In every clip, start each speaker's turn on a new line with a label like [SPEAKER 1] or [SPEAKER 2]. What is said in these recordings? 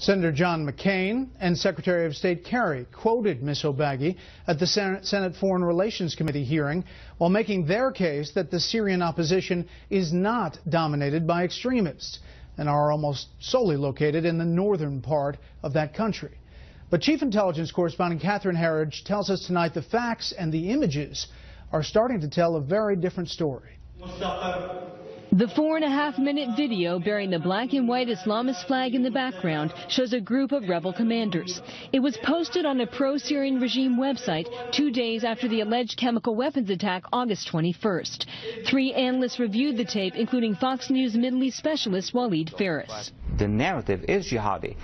[SPEAKER 1] Senator John McCain and Secretary of State Kerry quoted Ms. Obagi at the Senate Foreign Relations Committee hearing while making their case that the Syrian opposition is not dominated by extremists and are almost solely located in the northern part of that country. But Chief Intelligence Correspondent Catherine Herridge tells us tonight the facts and the images are starting to tell a very different story.
[SPEAKER 2] The 4.5-minute video bearing the black and white Islamist flag in the background shows a group of rebel commanders. It was posted on a pro-Syrian regime website 2 days after the alleged chemical weapons attack August 21st. 3 analysts reviewed the tape, including Fox News Middle East specialist Walid Faris.
[SPEAKER 3] The narrative is jihadi,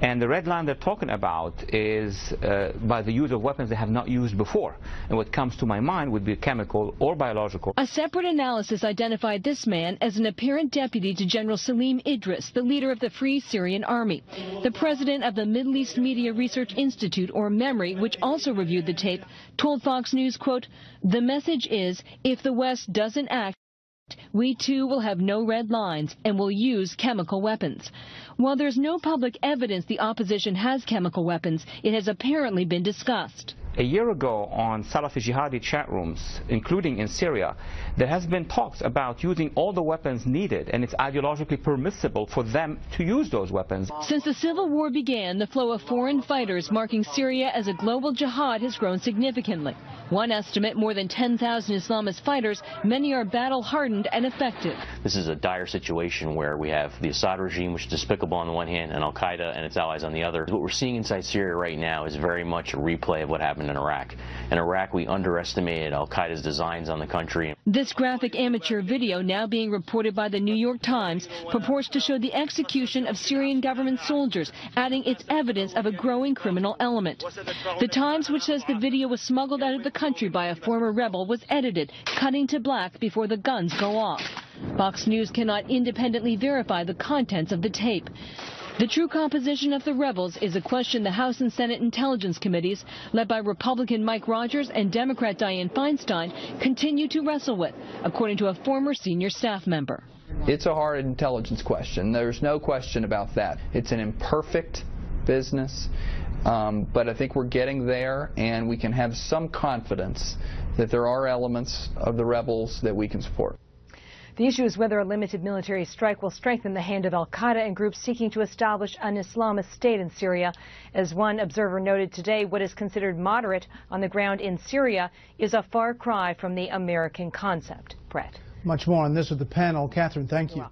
[SPEAKER 3] and the red line they're talking about is by the use of weapons they have not used before. And what comes to my mind would be chemical or biological.
[SPEAKER 2] A separate analysis identified this man as an apparent deputy to General Salim Idris, the leader of the Free Syrian Army. The president of the Middle East Media Research Institute, or MEMRI, which also reviewed the tape, told Fox News, quote, "The message is, if the West doesn't act, we too will have no red lines and will use chemical weapons." While there's no public evidence the opposition has chemical weapons, it has apparently been discussed.
[SPEAKER 3] A year ago on Salafi jihadi chat rooms, including in Syria, there has been talks about using all the weapons needed, and it's ideologically permissible for them to use those weapons.
[SPEAKER 2] Since the civil war began, the flow of foreign fighters marking Syria as a global jihad has grown significantly. One estimate, more than 10,000 Islamist fighters, many are battle-hardened and effective.
[SPEAKER 4] This is a dire situation where we have the Assad regime, which is despicable on the one hand, and Al-Qaeda and its allies on the other. What we're seeing inside Syria right now is very much a replay of what happened in Iraq. In Iraq, we underestimated Al-Qaeda's designs on the country.
[SPEAKER 2] This graphic amateur video, now being reported by the New York Times, purports to show the execution of Syrian government soldiers, adding its evidence of a growing criminal element. The Times, which says the video was smuggled out of the country by a former rebel, was edited, cutting to black before the guns go off. Fox News cannot independently verify the contents of the tape. The true composition of the rebels is a question the House and Senate Intelligence Committees, led by Republican Mike Rogers and Democrat Dianne Feinstein, continue to wrestle with, according to a former senior staff member.
[SPEAKER 5] It's a hard intelligence question. There's no question about that. It's an imperfect business, but I think we're getting there, and we can have some confidence that there are elements of the rebels that we can support.
[SPEAKER 6] The issue is whether a limited military strike will strengthen the hand of Al-Qaeda and groups seeking to establish an Islamist state in Syria. As one observer noted today, what is considered moderate on the ground in Syria is a far cry from the American concept. Brett.
[SPEAKER 1] Much more on this with the panel. Catherine, thank you.